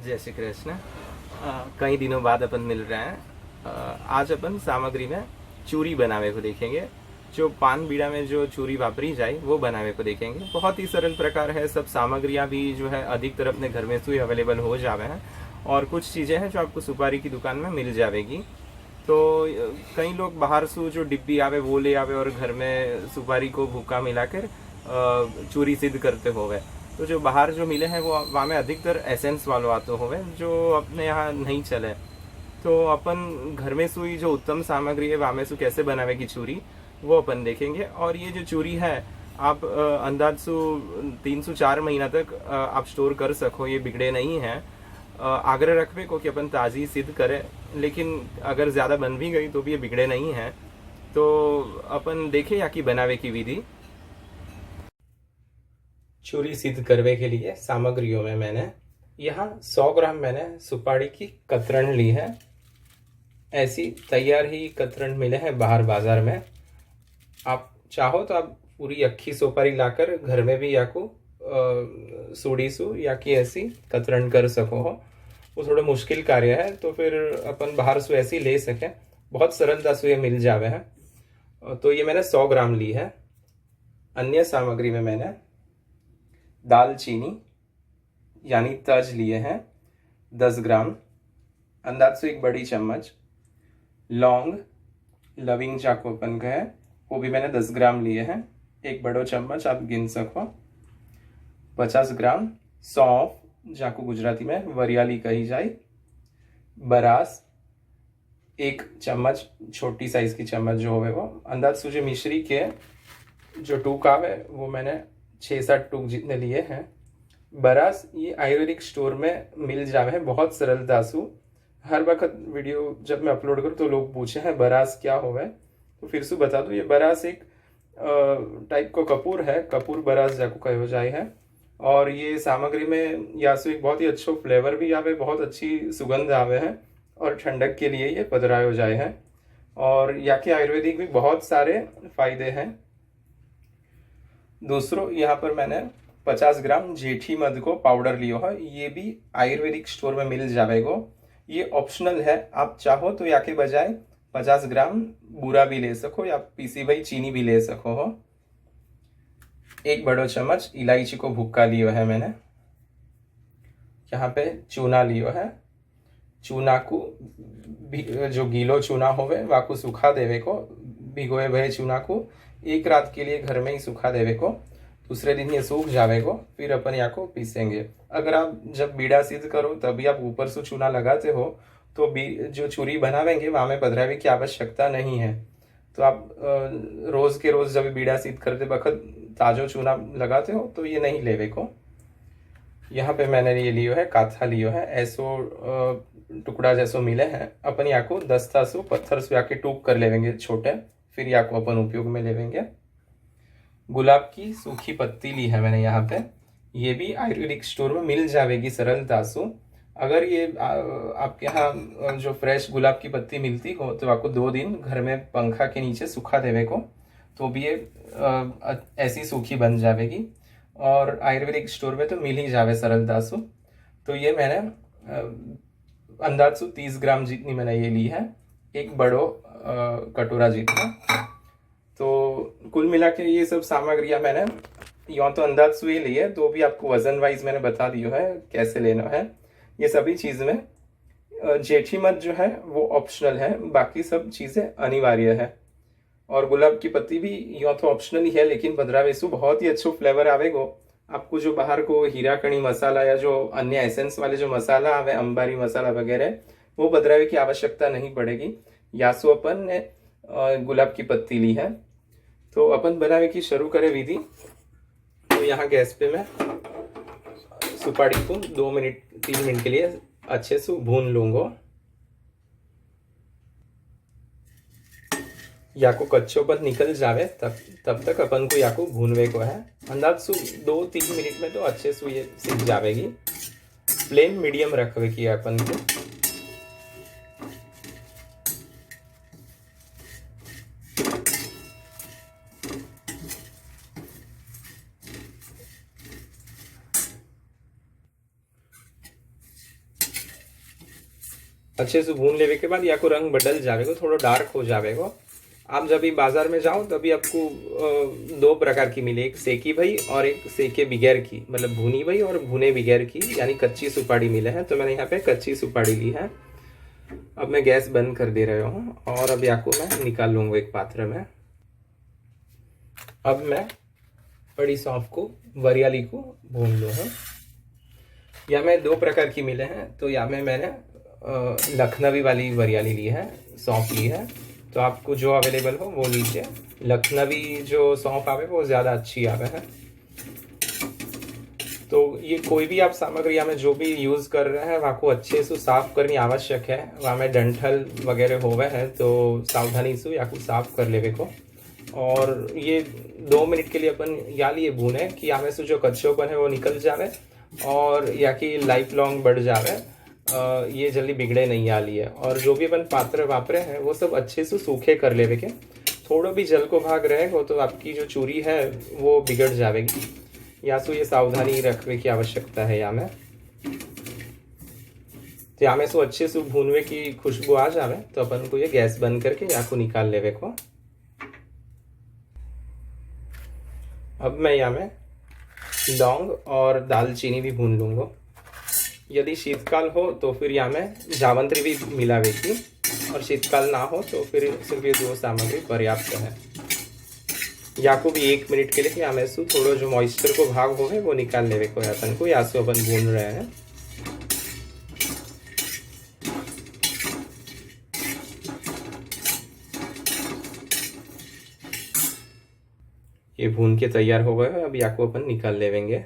जय श्री कृष्ण। कई दिनों बाद अपन मिल रहे हैं। आज अपन सामग्री में चूरी बनावे को देखेंगे। जो पान बीड़ा में जो चूरी वापरी जाए वो बनावे को देखेंगे। बहुत ही सरल प्रकार है। सब सामग्रियां भी जो है अधिकतर अपने घर में से अवेलेबल हो जावे हैं और कुछ चीज़ें हैं जो आपको सुपारी की दुकान में मिल जाएगी। तो कई लोग बाहर से जो डिब्बी आवे वो ले आवे और घर में सुपारी को भूका मिलाकर चूरी सिद्ध करते होवे। तो जो बाहर जो मिले हैं वो वहाँ में अधिकतर एसेंस वालो आते होवे जो अपने यहाँ नहीं चले। तो अपन घर में सुई जो उत्तम सामग्री है वहाँ में सु कैसे बनावे की चूरी वो अपन देखेंगे। और ये जो चूरी है आप अंदाज सु 3 से 4 महीना तक आप स्टोर कर सको, ये बिगड़े नहीं है। आग्रह रखवे को कि अपन ताज़ी सिद्ध करें, लेकिन अगर ज़्यादा बन भी गई तो भी ये बिगड़े नहीं है। तो अपन देखें यहाँ की बनावे की विधि। चूरी सिद्ध करने के लिए सामग्रियों में मैंने यहाँ 100 ग्राम मैंने सुपारी की कतरन ली है। ऐसी तैयार ही कतरन मिले हैं बाहर बाजार में। आप चाहो तो आप पूरी अक्खी सुपारी लाकर घर में भी या को सूड़ी सु या की ऐसी कतरन कर सको हो। वो थोड़ा मुश्किल कार्य है, तो फिर अपन बाहर से ऐसी ले सके। बहुत सरलता से ये मिल जावे हैं। तो ये मैंने 100 ग्राम ली है। अन्य सामग्री में मैंने दालचीनी यानी तज लिए हैं 10 ग्राम, अंदाज से 1 बड़ी चम्मच। लौंग लविंग जाको अपन का है वो भी मैंने 10 ग्राम लिए हैं, 1 बड़ो चम्मच आप गिन सको। 50 ग्राम सौंफ जाको गुजराती में वरियाली कही जाए। बरास 1 चम्मच, छोटी साइज की चम्मच जो होवे वो। अंदाज सूझे मिश्री के जो टूक आवे वो मैंने 6-7 टूक जितने लिए हैं। बरास ये आयुर्वेदिक स्टोर में मिल जावे है बहुत सरलता से। हर वक्त वीडियो जब मैं अपलोड करूँ तो लोग पूछे हैं बरास क्या होवे, तो फिर से बता दूँ। ये बरास एक टाइप को कपूर है, कपूर बरास जाको कहो जाए है। और ये सामग्री में या सो एक बहुत ही अच्छा फ्लेवर भी आवे, बहुत अच्छी सुगंध आवे है और ठंडक के लिए ये पधरायो जाए है। और या के आयुर्वेदिक भी बहुत सारे फायदे हैं। दूसरों यहाँ पर मैंने 50 ग्राम जेठी मध को पाउडर लियो है। ये भी आयुर्वेदिक स्टोर में मिल जाएगा। ये ऑप्शनल है, आप चाहो तो या के बजाय 50 ग्राम बूरा भी ले सको या पीसी हुई चीनी भी ले सको हो। 1 बड़ो चम्मच इलायची को भुक्का लियो है मैंने। यहाँ पे चूना लियो है। चूना को जो गीलो चूना होवे वाको सुखा देवे को, भिगोए भये चूना को 1 रात के लिए घर में ही सुखा देवे को। दूसरे दिन ये सूख जावे को, फिर अपन यहाँ को पीसेंगे। अगर आप जब बीड़ा सिद्ध करो तभी आप ऊपर से चूना लगाते हो तो जो चूरी बनावेंगे वहाँ में पधरावे की आवश्यकता नहीं है। तो आप रोज के रोज जब बीड़ा सिद्ध करते वक्त ताजो चूना लगाते हो तो ये नहीं लेवे को। यहाँ पे मैंने ये लियो है काथा लियो है, ऐसो टुकड़ा जैसो मिले हैं। अपन यहाँ को दस्ता से पत्थर से आके टूक कर लेवेंगे छोटे, फिर यहाँ को अपन उपयोग में लेवेंगे। गुलाब की सूखी पत्ती ली है मैंने यहाँ पे। ये भी आयुर्वेदिक स्टोर में मिल जाएगी सरलता से। अगर ये आपके यहाँ जो फ्रेश गुलाब की पत्ती मिलती हो तो आपको 2 दिन घर में पंखा के नीचे सूखा देवे को, तो भी ये ऐसी सूखी बन जाएगी। और आयुर्वेदिक स्टोर में तो मिल ही जावे सरलता से। तो ये मैंने अंदाज से 30 ग्राम जितनी मैंने ये ली है, 1 बड़ो कटोरा जितना। तो कुल मिला के ये सब सामग्रियां मैंने यूँ तो अंदाज से ली है, तो भी आपको वजन वाइज मैंने बता दिया है कैसे लेना है। ये सभी चीज़ में जेठी मध जो है वो ऑप्शनल है, बाकी सब चीज़ें अनिवार्य है। और गुलाब की पत्ती भी यूँ तो ऑप्शनल ही है, लेकिन भद्रावेसु बहुत ही अच्छा फ्लेवर आवेगो। आपको जो बाहर को हीराकणी मसाला या जो अन्य एसेंस वाले जो मसाला आवे, अंबारी मसाला वगैरह, वो भद्रावे की आवश्यकता नहीं पड़ेगी। यासु अपन ने गुलाब की पत्ती ली है। तो अपन बनावे की शुरू करें विधि। तो यहाँ गैस पे मैं सुपारी को 2-3 मिनट के लिए अच्छे से भून लूंगा। या को कच्चोपन निकल जावे तब तक अपन को या को भूनवे को है। अंदाज से 2-3 मिनट में तो अच्छे से ये सीख जाएगी। फ्लेम मीडियम रखवे की अपन को। अच्छे से भून लेवे के बाद या को रंग बदल जावेगो, थोड़ा डार्क हो जावेगो। आप जब भी बाजार में जाओ तभी आपको दो प्रकार की मिले, एक सेकी भई और एक सेके बिगैर की, मतलब भुनी भई और भुने बिगैर की, यानी कच्ची सुपारी मिले हैं। तो मैंने यहाँ पे कच्ची सुपारी ली है। अब मैं गैस बंद कर दे रहा हूँ और अब याको मैं निकाल लूँगा एक पात्र में। अब मैं बड़ी सौंफ को, वरियाली को भून लूँगा। या मैं दो प्रकार की मिले हैं, तो या में मैंने लखनवी वाली वरियाली ली है, सौंफ ली है। तो आपको जो अवेलेबल हो वो लीजिए। लखनवी जो सौंफ आवे वो ज़्यादा अच्छी आवे है। तो ये कोई भी आप सामग्री या में जो भी यूज़ कर रहे हैं वहाँ को अच्छे से साफ करनी आवश्यक है। वहाँ में डंठल वगैरह होवे है तो सावधानी से या को साफ कर लेवे को। और ये 2 मिनट के लिए अपन या लिए भूने कि या में से जो कच्चोपन है वो निकल जावे और या कि लाइफ लॉन्ग बढ़ जावे, ये जल्दी बिगड़े नहीं आ लिए। और जो भी अपन पात्र वापरे हैं वो सब अच्छे से सूखे कर लेवे के। थोड़ा भी जल को भाग रहेगा तो आपकी जो चूरी है वो बिगड़ जाएगी। या सो ये सावधानी रखने की आवश्यकता है। या में तो या में सो अच्छे से भूनवे की खुशबू आ जावे तो अपन को ये गैस बंद करके या को निकाल लेवे को। अब मैं या में लौंग और दालचीनी भी भून लूँगा। यदि शीतकाल हो तो फिर या में जावंत्री भी मिलावेगी, और शीतकाल ना हो तो फिर सिर्फ ये दो सामग्री पर्याप्त है। या को भी 1 मिनट के लिए या में सु थोड़ा जो मॉइस्चर को भाग हो वो निकाल लेवे को अपन को। या सो अपन भून रहे हैं। ये भून के तैयार हो गए। अब या को अपन निकाल लेवेंगे।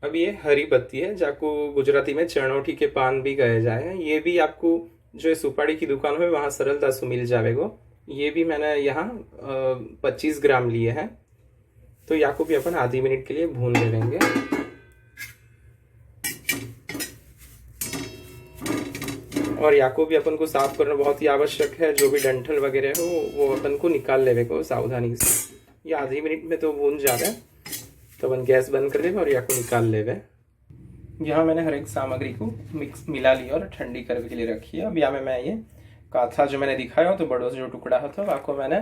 अब ये हरी पत्ती है जाको गुजराती में चरणौठी के पान भी कहे जाए। ये भी आपको जो सुपारी की दुकान है वहाँ सरलता से मिल जाएगा। ये भी मैंने यहाँ 25 ग्राम लिए हैं। तो या को भी अपन आधी मिनट के लिए भून लेंगे। और या को भी अपन को साफ करना बहुत ही आवश्यक है। जो भी डंठल वगैरह हो वो अपन को निकाल लेवे को सावधानी से। ये आधी मिनट में तो भून जावे तो अपन गैस बंद कर देवे और या को निकाल लेवे। यहाँ मैंने हर एक सामग्री को मिला लिया और ठंडी करने के लिए रखी है। अब यहाँ में मैं ये काथा जो मैंने दिखाया तो बड़ों से जो टुकड़ा था वहाँ मैंने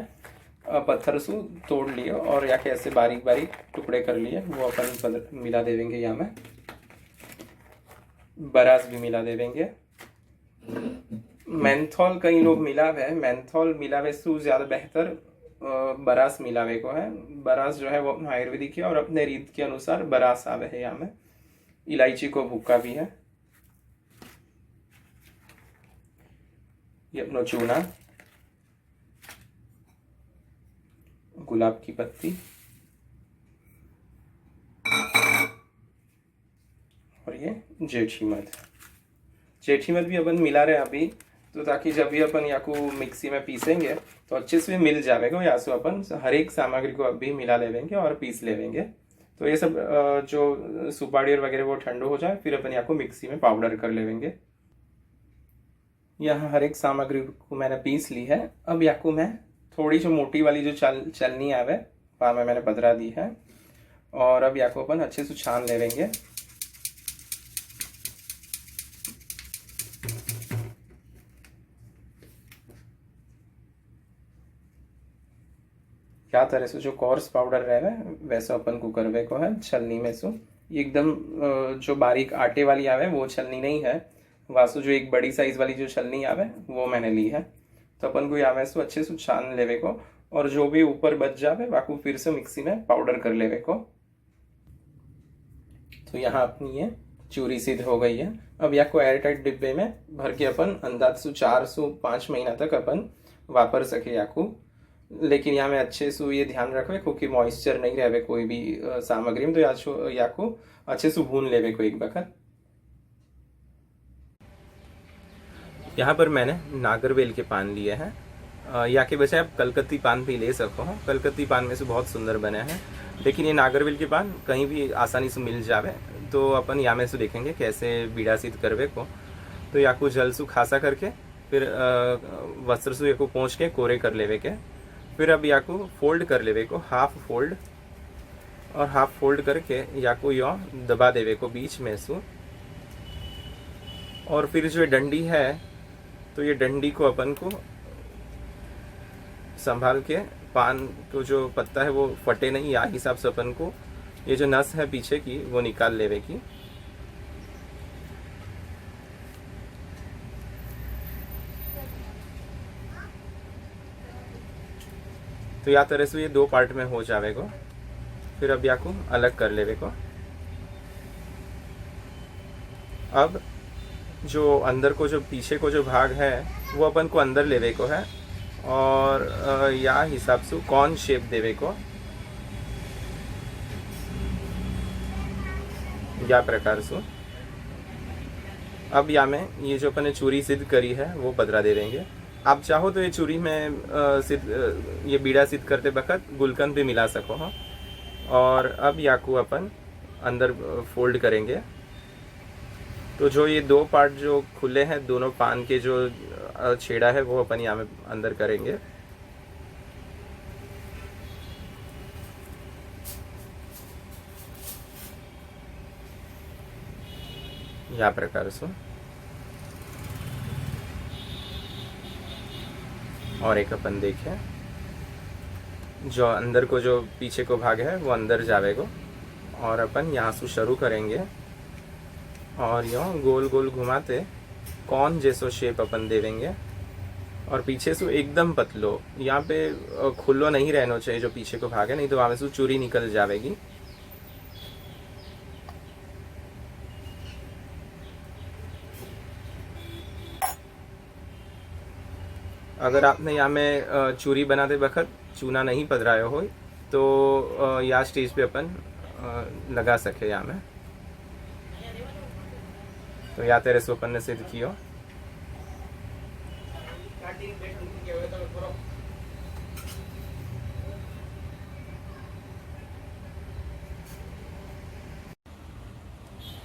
पत्थर से तोड़ लिया और या के ऐसे बारीक बारीक टुकड़े कर लिए। वो अपन मिला देवेंगे। यहाँ में बरास भी मिला देवेंगे। मेंथॉल कई लोग मिलावे है, मेंथॉल मिलावे से ज़्यादा बेहतर बरास मिलावे को है। बरास जो है वो अपना आयुर्वेदिक है और अपने रीत के अनुसार बरास आवे है। यहाँ में इलायची को भुक्का भी है। ये अपना चूना, गुलाब की पत्ती और ये जेठी मध। जेठी मध भी अपन मिला रहे हैं अभी, तो ताकि जब भी अपन या को मिक्सी में पीसेंगे तो अच्छे से मिल जाएगा। या सो अपन हर एक सामग्री को अभी मिला लेवेंगे और पीस लेवेंगे। तो ये सब जो सुपारी वगैरह वो ठंडो हो जाए फिर अपन या को मिक्सी में पाउडर कर लेवेंगे। यहाँ हर एक सामग्री को मैंने पीस ली है। अब या को मैं थोड़ी जो मोटी वाली जो चलनी आवे वहाँ में मैंने बदरा दी है। और अब या को अपन अच्छे से छान लेवेंगे। क्या तरह से जो कोर्स पाउडर रहे वैसे अपन को करवे को है छलनी में से। एकदम जो बारीक आटे वाली आवे वो छलनी नहीं है, वासु जो एक बड़ी साइज वाली जो छलनी आवे वो मैंने ली है। तो अपन को यहाँ से अच्छे से छान लेवे को और जो भी ऊपर बच जावे वाकू फिर से मिक्सी में पाउडर कर लेवे को। तो यहाँ अपनी ये चूरी सिद्ध हो गई है। अब या को एयर टाइट डिब्बे में भर के अपन अंदाज से 4 से 5 महीना तक अपन वापर सके याकू। लेकिन यहाँ में अच्छे से ये ध्यान रखवे क्योंकि मॉइस्चर नहीं रहे कोई भी सामग्री में। तो या को अच्छे से भून लेवे को एक बखत। यहाँ पर मैंने नागरवेल के पान लिए हैं। या के बजाय आप कलकत्ती पान भी ले सको। कलकत्ती पान में से बहुत सुंदर बने हैं, लेकिन ये नागरवेल के पान कहीं भी आसानी से मिल जावे। तो अपन यहाँ में से देखेंगे कैसे बीड़ा सिद्ध करवे को। तो या को जल सु खासा करके फिर वस्त्र से को पोंछ के कोरे कर लेवे के। फिर अब या को फोल्ड कर लेवे को, हाफ फोल्ड, और हाफ फोल्ड करके या को यो दबा देवे को बीच में सु। और फिर जो डंडी है तो ये डंडी को अपन को संभाल के, पान को जो पत्ता है वो फटे नहीं, या हिसाब से अपन को ये जो नस है पीछे की वो निकाल लेवे की। तो या तरह से ये 2 पार्ट में हो जावेगो। फिर अब या को अलग कर लेवे को। अब जो अंदर को जो पीछे को जो भाग है वो अपन को अंदर लेवे को है, और या हिसाब से कौन शेप देवे को, या प्रकार से। अब या में ये जो अपन ने चूरी सिद्ध करी है वो बदला दे देंगे। आप चाहो तो ये चूरी में ये बीड़ा सिद्ध करते वक्त गुलकंद भी मिला सको हो। और अब या को अपन अंदर फोल्ड करेंगे। तो जो ये 2 पार्ट जो खुले हैं, दोनों पान के जो छेड़ा है वो अपन यहाँ में अंदर करेंगे। या प्रकार से। और एक अपन देखें, जो अंदर को जो पीछे को भाग है वो अंदर जावेगो, और अपन यहाँ से शुरू करेंगे और यूँ गोल गोल घुमाते कौन जैसो शेप अपन देवेंगे। और पीछे से एकदम पतलो, यहाँ पे खुलो नहीं रहना चाहिए जो पीछे को भाग है, नहीं तो वहाँ से चूरी निकल जाएगी। अगर आपने यहाँ में चूरी बनाते वक्त चूना नहीं पधराया हो तो या स्टेज पे अपन लगा सके यहाँ में। तो या तेरे से अपन ने सिद्ध कियो।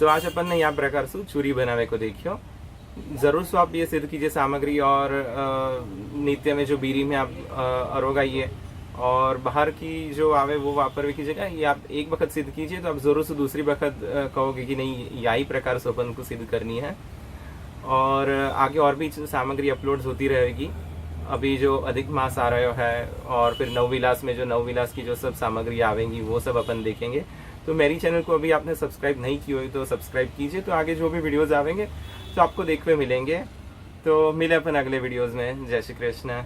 तो आज अपन ने यहाँ प्रकार से चूरी बनावे को देखियो। जरूर से आप ये सिद्ध कीजिए सामग्री, और नित्य में जो बीरी में आप अरोगाइए, और बाहर की जो आवे वो वापर भी कीजिएगा। ये आप एक वक्त सिद्ध कीजिए तो आप जरूर से दूसरी वक्त कहोगे कि नहीं यही प्रकार से अपन को सिद्ध करनी है। और आगे और भी सामग्री अपलोड्स होती रहेगी। अभी जो अधिक मास आ रहा है, और फिर नवविलास में जो नवविलास की जो सब सामग्री आवेंगी वो सब अपन देखेंगे। तो मेरी चैनल को अभी आपने सब्सक्राइब नहीं की हो तो सब्सक्राइब कीजिए, तो आगे जो भी वीडियोज़ आवेंगे तो आपको देखने मिलेंगे। तो मिले अपन अगले वीडियोज़ में। जय श्री कृष्ण।